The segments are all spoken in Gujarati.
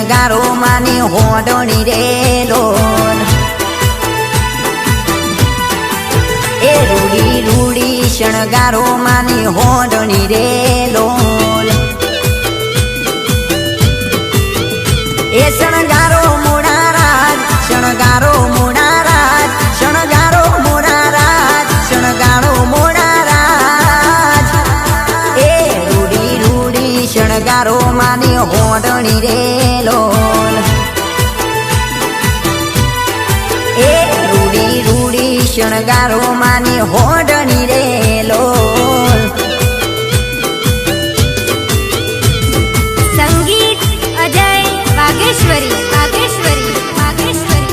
શણગારો માની હોડણી રે લોલ એ રૂડી રૂડી શણગારો માની હોડણી રે લોલ એ શણગારો મોડા રાજ શણગારો મોડા રાજ શણગારો મોડા રાજ શણગારો મોડા રાજ એ રૂડી રૂડી શણગારો માની હોડણી રે લોલ એ રૂડી રૂડી શણગારો માની હોડણી રે લોલ સંગીત અજય વાઘેશ્વરી વાઘેશ્વરી વાઘેશ્વરી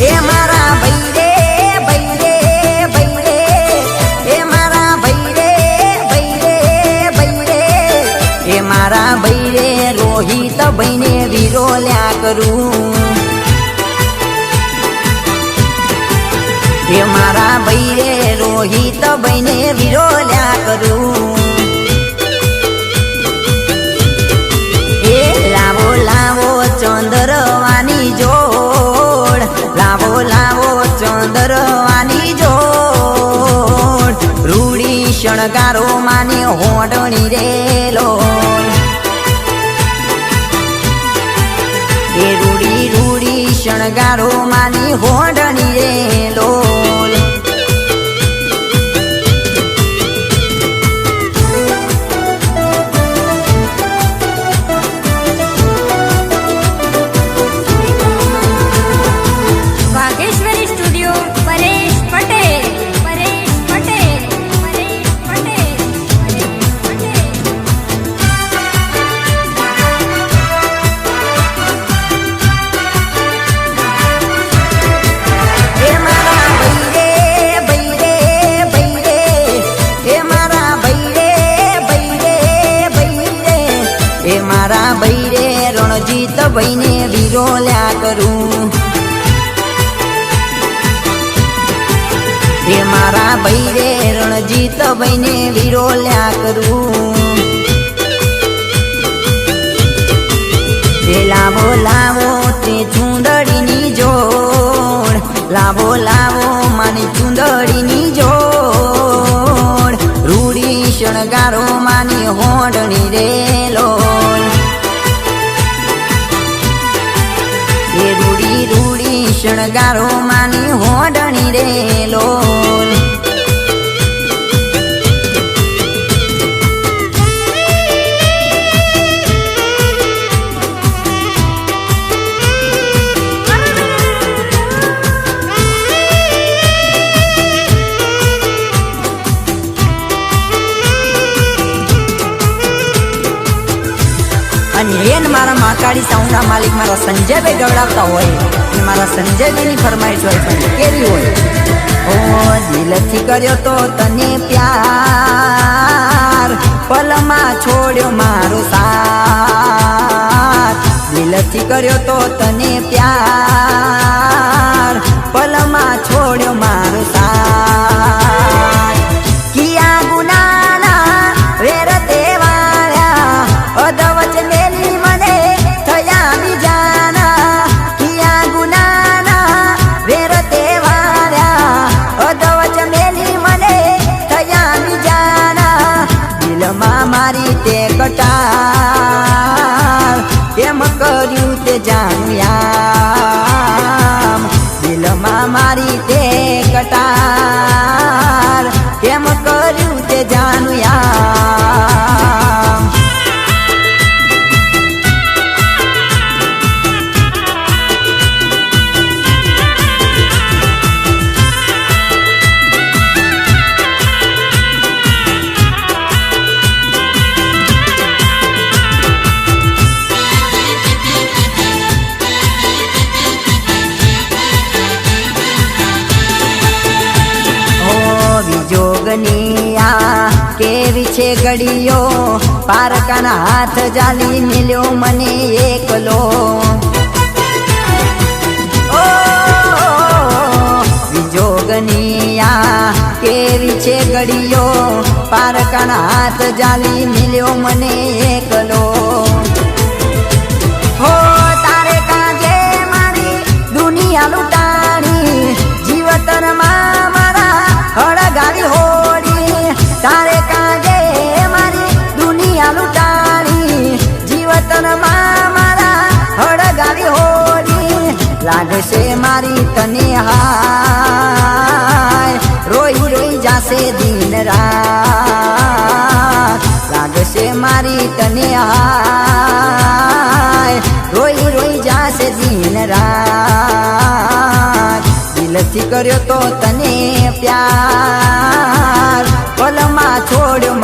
એ મારા ભૈરે ભૈરે ભૈરે એ મારા ભૈરે ભૈરે ભૈરે એ મારા ભૈરે રોહિત ભાઈને વિરોલ્યા કરું એ મારા ભૈરે રોહિત ભાઈને વિરોલ્યા કરું એ લાવો લાવો ચંદ્રવાની જોડ લાવો લાવો ચંદ્રવાની જોડ રૂડી શણગારો માની હોડણી રે લોલ એ રૂડી રૂડી શણગારો માની હોડણી રે લોલ વાઘેશ્વરી સ્ટુડિયો પરેશ પટેલ પરેશ પટેલ પરેશ પટેલ પરેશ પટેલ એ મારા ભૈરે ભૈરે ભૈરે એ મારા ભૈરે ભૈરે ભૈરે એ મારા ભૈરે રણજીત ભાઈને વિરોલ્યા કરું એ મારા ભૈરે રણજીત ભાઈને વિરોલ્યા કરું એ લાવો લાવો તે ચૂંદડીની જોડ લાવો લાવો માની ચૂંદડીની જોડ રૂડી શણગારો માની હોડણી રે લોલ એ રૂડી રૂડી શણગારો માની હોડણી રે લોલ અને એન મારા મહાકાળી સાઉન્ડના માલિક મારા સંજયભાઈ ગવડાવતા હોય અને મારા સંજયભાઈની ફરમાઈશ હોય પણ કેવી હોય ઓ દિલથી કર્યો તો તને પ્યાર પલમાં છોડ્યો મારો સાથ દિલથી કર્યો તો તને પ્યાર પલમાં છોડ્યો મારો સાથ કિયા ગુનાના વેર તેવાળ્યા અદવચ મેલી મને થયા બીજાના કિયા ગુનાના વેર તેવાળ્યા અદવચ મેલી મને થયા બીજાના દિલમાં મારી તે કટાર કેમ કર્યું તે જાણ્યા દિલમાં મારી તે કટાર કેમ કર્યું તે જાણ્યા જોગની આ કેવી છે ઘડીઓ પારકાના હાથ જાલી મિલ્યો મને એકલો ઓ વિજોગનિયા કેવી છે ઘડીઓ પારકાના હાથ જાલી મિલ્યો મને એકલો હો તારે કાજે મારી દુનિયા લૂંટાણી જીવતરમાં મારા હળગાવી હોડી તારે કાજે મારી દુનિયા લૂંટાણી જીવતરમાં મારા હળગાવી હોડી લાગશે મારી તને હાય રોઈ રોઈ જાશે દિન રાત લાગશે મારી તને હાય રોઈ રોઈ જાશે દિન રાત દિલથી કર્યો તો તને પ્યાર પલમાં છોડ્યો